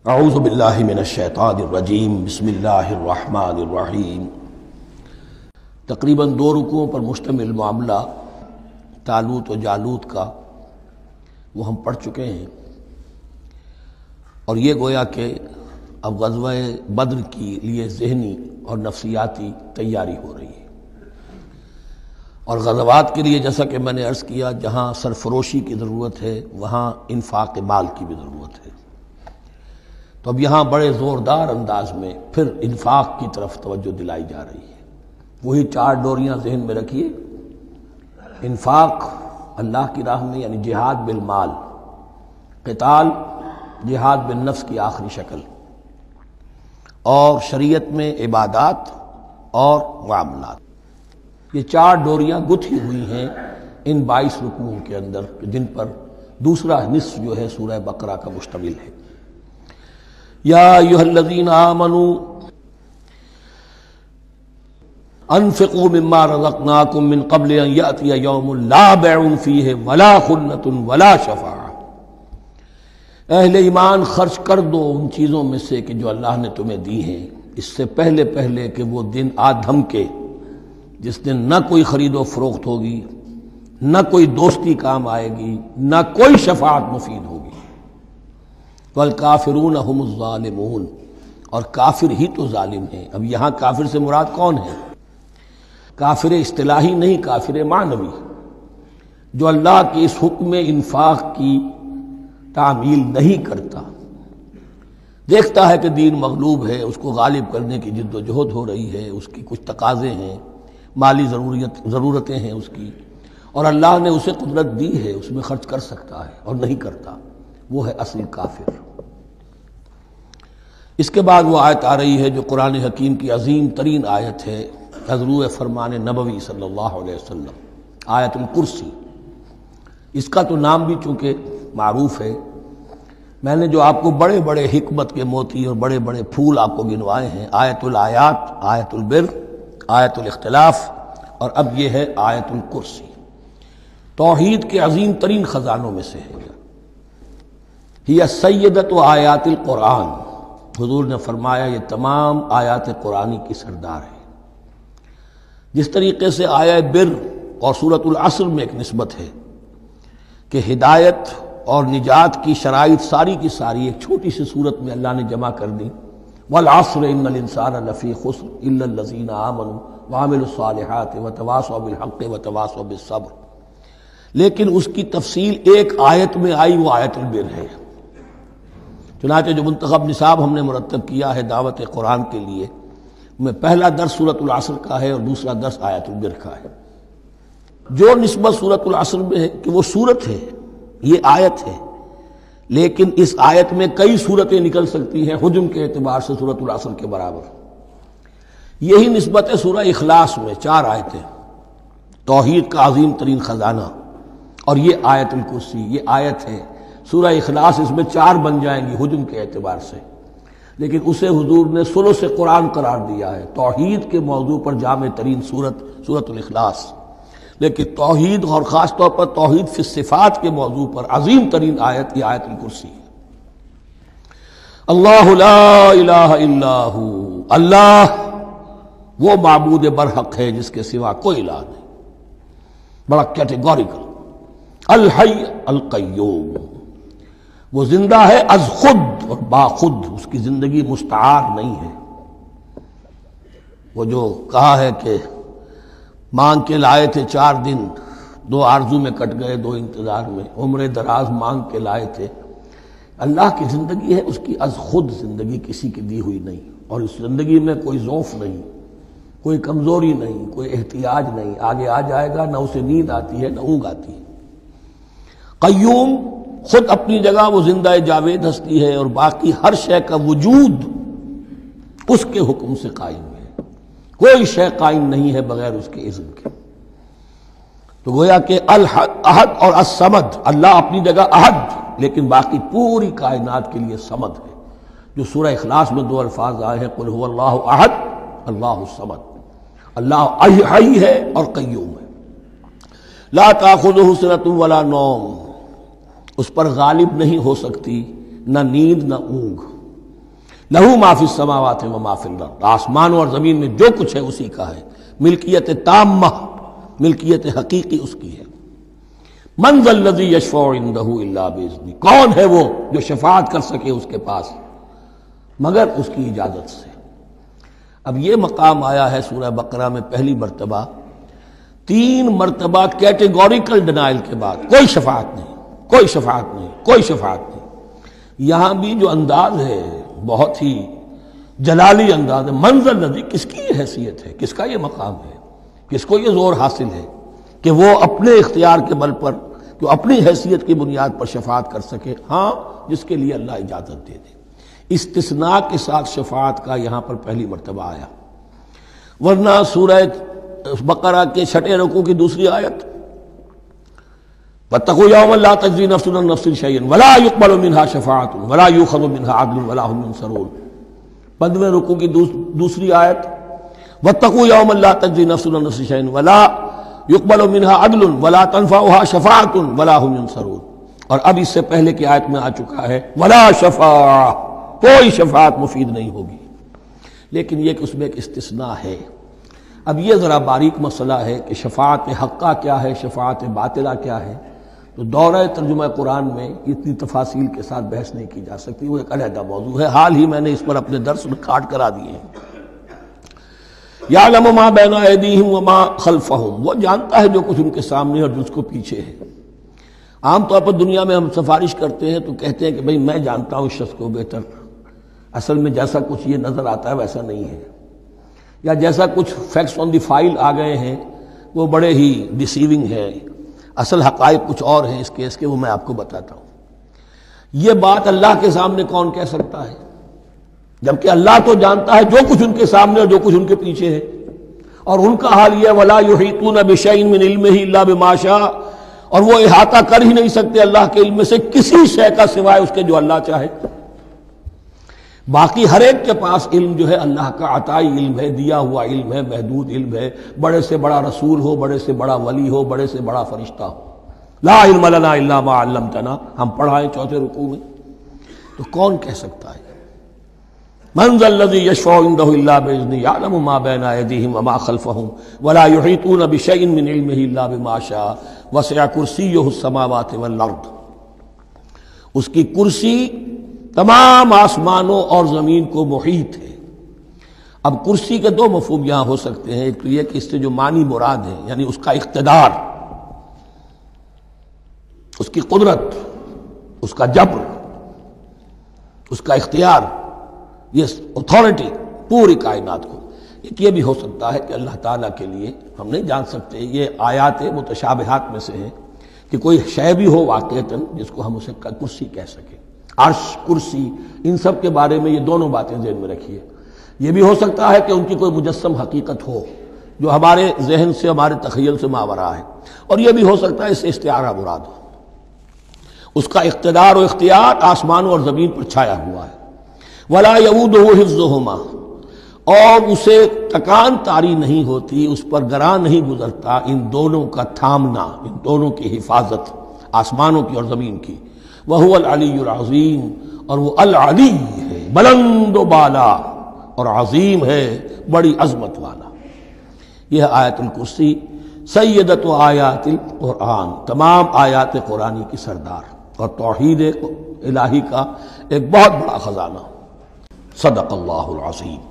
اعوذ باللہ من الشیطان الرجیم بسم اللہ الرحمن الرحیم۔ تقریباً 2 رکوعوں پر مشتمل معاملہ طالوت و جالوت کا وہ ہم پڑھ چکے ہیں، اور یہ گویا کہ اب غزوہ بدر کے لیے ذہنی اور نفسیاتی تیاری ہو رہی ہے، اور غزوات کے لیے جیسا کہ میں نے عرض کیا جہاں سرفروشی کی ضرورت ہے وہاں انفاق مال کی بھی ضرورت ہے، تو اب یہاں بڑے زوردار انداز میں پھر انفاق کی طرف توجہ دلائی جا رہی ہے۔ وہی 4 ڈوریاں ذہن میں رکھیے، انفاق اللہ کی راہ میں یعنی جہاد بالمال، قتال جہاد بالنفس کی آخری شکل، اور شریعت میں عبادات اور معاملات، یہ 4 ڈوریاں گتھی ہوئی ہیں ان 22 رکوعوں کے اندر، جن پر دوسرا نصف جو ہے سورہ بقرہ کا مشتمل ہے۔ یا ایھا الذین آمنوا انفقوا مما رزقناکم من قبل ان یأتی یوم لا بیع فیہ ولا خلۃ ولا شفاعۃ، اہل ایمان خرچ کر دو ان چیزوں میں سے کہ جو اللہ نے تمہیں دی ہیں، اس سے پہلے کہ وہ دن آ دھمکے جس دن نہ کوئی خرید و فروخت ہوگی، نہ کوئی دوستی کام آئے گی، نہ کوئی شفاعت مفید ہوگی۔ والکافرون هم الظالمون، اور کافر ہی تو ظالم ہیں۔ اب یہاں کافر سے مراد کون ہے؟ کافر اصطلاحی نہیں، کافر معنوی، جو اللہ کے اس حکم انفاق کی تعمیل نہیں کرتا، دیکھتا ہے کہ دین مغلوب ہے، اس کو غالب کرنے کی جد و جہد ہو رہی ہے، اس کی کچھ تقاضے ہیں، مالی ضرورتیں ہیں اس کی، اور اللہ نے اسے قدرت دی ہے، اس میں خرچ کر سکتا ہے اور نہیں کرتا، وہ ہے اصل کافر۔ اس کے بعد وہ آیت آ رہی ہے جو قرآن حکیم کی عظیم ترین آیت ہے، حضور فرمان نبوی صلی اللہ علیہ وسلم، آیت الکرسی۔ اس کا تو نام بھی چونکہ معروف ہے، میں نے جو آپ کو بڑے بڑے حکمت کے موتی اور بڑے بڑے پھول آپ کو گنوائے ہیں، آیت الآیات، آیت البر، آیت الاختلاف، اور اب یہ ہے آیت الکرسی، توحید کے عظیم ترین خزانوں میں سے ہے۔ ہی سیدۃ آیات القرآن، حضور نے فرمایا یہ تمام آیات قرآنی کی سردار ہے۔ جس طریقے سے آیہ بر اور سورۃ العصر میں ایک نسبت ہے کہ ہدایت اور نجات کی شرائط ساری کی ساری ایک چھوٹی سی صورت میں اللہ نے جمع کر دی، والعصر ان الانسان لفی خسر الا الذین آمنوا وعملوا الصالحات وتواصوا بالحق وتواصوا بالصبر، لیکن اس کی تفصیل ایک آیت میں آئی، وہ آیت البر ہے۔ چنانچہ جو منتخب نصاب ہم نے مرتب کیا ہے دعوت قرآن کے لیے، میں پہلا درس سورۃ العصر کا ہے اور دوسرا درس آیت البر کا ہے۔ جو نسبت سورۃ العصر میں ہے کہ وہ سورت ہے، یہ آیت ہے، لیکن اس آیت میں کئی سورتیں نکل سکتی ہیں حجم کے اعتبار سے سورۃ العصر کے برابر۔ یہی نسبت ہے سورہ اخلاص میں، 4 آیتیں، توحید کا عظیم ترین خزانہ، اور یہ آیت الکرسی، یہ آیت ہے۔ سورہ اخلاص اس میں 4 بن جائیں گی حجم کے اعتبار سے، لیکن اسے حضور نے ثلث قرآن قرار دیا ہے، توحید کے موضوع پر جامع ترین سورۃ الاخلاص، لیکن توحید اور خاص طور پر توحید فی الصفات کے موضوع پر عظیم ترین آیت یہ آیت الکرسی ہے۔ اللہ لا الہ الا ہو، اللہ وہ معبود برحق ہے جس کے سوا کوئی الہ نہیں، بڑا کیٹیگوریکل۔ الحی القیوم، وہ زندہ ہے از خود اور باخود، اس کی زندگی مستعار نہیں ہے۔ وہ جو کہا ہے کہ مانگ کے لائے تھے 4 دن، 2 آرزو میں کٹ گئے 2 انتظار میں، عمر دراز مانگ کے لائے تھے، اللہ کی زندگی ہے، اس کی از خود زندگی کسی کی دی ہوئی نہیں، اور اس زندگی میں کوئی ضعف نہیں، کوئی کمزوری نہیں، کوئی احتیاج نہیں، آگے آ جائے گا، نہ اسے نیند آتی ہے نہ اونگ آتی ہے۔ قیوم، خود اپنی جگہ وہ زندہ جاوید ہستی ہے، اور باقی ہر شے کا وجود اس کے حکم سے قائم ہے، کوئی شے قائم نہیں ہے بغیر اس کے اذن کے۔ تو گویا کہ احد اور الصمد، اللہ اپنی جگہ احد، لیکن باقی پوری کائنات کے لیے صمد ہے، جو سورہ اخلاص میں 2 الفاظ آئے ہیں، قل هو اللہ احد اللہ الصمد، اللہ حی ہے اور قیوم ہے۔ لا تأخذہ سنۃ ولا نوم، اس پر غالب نہیں ہو سکتی نہ نیند نہ اونگ، لہو ما فی السماوات و ما فی الارض، آسمانوں اور زمین میں جو کچھ ہے اسی کا ہے، ملکیت تامہ، ملکیت حقیقی اس کی ہے۔ من ذا الذی یشفع عندہ الا باذنہ، کون ہے وہ جو شفاعت کر سکے اس کے پاس مگر اس کی اجازت سے۔ اب یہ مقام آیا ہے سورہ بقرہ میں پہلی مرتبہ، 3 مرتبہ کیٹیگوریکل ڈینائل کے بعد، کوئی شفاعت نہیں، کوئی شفاعت نہیں، کوئی شفاعت نہیں۔ یہاں بھی جو انداز ہے بہت ہی جلالی انداز ہے، منظر الذی، کس کی یہ حیثیت ہے، کس کا یہ مقام ہے، کس کو یہ زور حاصل ہے کہ وہ اپنے اختیار کے بل پر، جو اپنی حیثیت کی بنیاد پر شفاعت کر سکے؟ ہاں، جس کے لیے اللہ اجازت دے دے۔ استثناء کے ساتھ شفاعت کا یہاں پر پہلی مرتبہ آیا، ورنہ سورہ بقرہ کے 6 رکوع کی دوسری آیت وَاتَّقُوا يَوْمًا لَا تَجْزِي نَفْسٌ عَن نَفْسٍ شَيْئًا وَلَا يُقْبَلُ مِنْهَا شَفَاعَةٌ وَلَا يُؤْخَذُ مِنْهَا عَدْلٌ وَلَا هُمْ يُنصَرُونَ۔ 15ویں رکوع کی دوسری آیت وَاتَّقُوا يَوْمًا لَا تَجْزِي نَفْسٌ عَن نَفْسٍ شَيْئًا وَلَا يُقْبَلُ مِنْهَا عَدْلٌ وَلَا تَنفَعُهَا شَفَاعَةٌ وَلَا هُمْ يُنصَرُونَ۔ اور اب اس سے پہلے کی آیت میں آ چکا ہے وَلَا شَفَاعَةٌ، کوئی شفاعت مفید نہیں ہوگی، لیکن یہ کہ اس میں ایک استثناء ہے۔ اب یہ ذرا باریک مسئلہ ہے کہ شفاعت حقہ کیا ہے، شفاعت باطلہ کیا ہے، تو دورہ ترجمہ قرآن میں اتنی تفاصیل کے ساتھ بحث نہیں کی جا سکتی، وہ ایک علیحدہ موضوع ہے۔ حال ہی میں نے اس پر اپنے درس ریکارڈ کرا دیے ہیں۔ یعلم ما بین ایدیہم وما خلفہم، وہ جانتا ہے جو کچھ ان کے سامنے اور جو اس کو پیچھے ہے۔ عام طور پر دنیا میں ہم سفارش کرتے ہیں تو کہتے ہیں کہ بھئی میں جانتا ہوں اس شخص کو بہتر، اصل میں جیسا کچھ یہ نظر آتا ہے ویسا نہیں ہے، یا جیسا کچھ فیکٹس آن دی فائل آ گئے ہیں وہ بڑے ہی ڈیسیونگ ہے، اصل حقائق کچھ اور ہیں اس کیس کے، وہ میں آپ کو بتاتا ہوں۔ یہ بات اللہ کے سامنے کون کہہ سکتا ہے، جبکہ اللہ تو جانتا ہے جو کچھ ان کے سامنے اور جو کچھ ان کے پیچھے ہے، اور ان کا حال یہ وَلَا يُحِيطُونَ بِشَيْءٍ مِّنْ عِلْمِهِ إِلَّا بِمَا شَاءَ، اور وہ احاطہ کر ہی نہیں سکتے اللہ کے علم سے کسی شے کا سوائے اس کے جو اللہ چاہے۔ باقی ہر ایک کے پاس علم جو ہے اللہ کا عطائی علم ہے، دیا ہوا علم ہے، محدود علم ہے، بڑے سے بڑا رسول ہو، بڑے سے بڑا ولی ہو، بڑے سے بڑا فرشتہ ہو۔ لا علم لنا الا ما علمتنا، ہم پڑھائیں 4 رکوع میں، تو کون کہہ سکتا ہے؟ من ذا الذی یشفع عندہ الا باذنہ یعلم ما بین ایدیہم وما خلفہم ولا یحیطون بشیء من علمہ الا بما شاء وسع کرسیہ السماوات والارض، اس کی کرسی تمام آسمانوں اور زمین کو محیط ہے۔ اب کرسی کے 2 مفہوم یہاں ہو سکتے ہیں، ایک تو یہ کہ اس سے جو معنی مراد ہے یعنی اس کا اقتدار، اس کی قدرت، اس کا جبر، اس کا اختیار، یہ اتھارٹی پوری کائنات کو۔ ایک یہ بھی ہو سکتا ہے کہ اللہ تعالیٰ کے لیے ہم نہیں جان سکتے، یہ آیات متشابہات میں سے ہے کہ کوئی شے بھی ہو واقعتاً جس کو ہم اسے کرسی کہہ سکیں، عرش، کرسی، ان سب کے بارے میں یہ دونوں باتیں ذہن میں رکھیے۔ یہ بھی ہو سکتا ہے کہ ان کی کوئی مجسم حقیقت ہو جو ہمارے ذہن سے، ہمارے تخیل سے ماورا ہے، اور یہ بھی ہو سکتا ہے اس سے استعارہ مراد ہو، اس کا اقتدار و اختیار آسمانوں اور زمین پر چھایا ہوا ہے۔ ولا یؤودہ حفظہما، اور اسے تکان طاری نہیں ہوتی، اس پر گراں نہیں گزرتا ان دونوں کا تھامنا، ان دونوں کی حفاظت، آسمانوں کی اور زمین کی۔ وہو العلی العظیم، اور وہ العلی ہے، بلند و بالا اور عظیم ہے، بڑی عظمت والا۔ یہ آیت الکرسی سیدۃ آیات القرآن، تمام آیات قرآنی کی سردار، اور توحید الہی کا ایک بہت بڑا خزانہ۔ صدق اللہ العظیم۔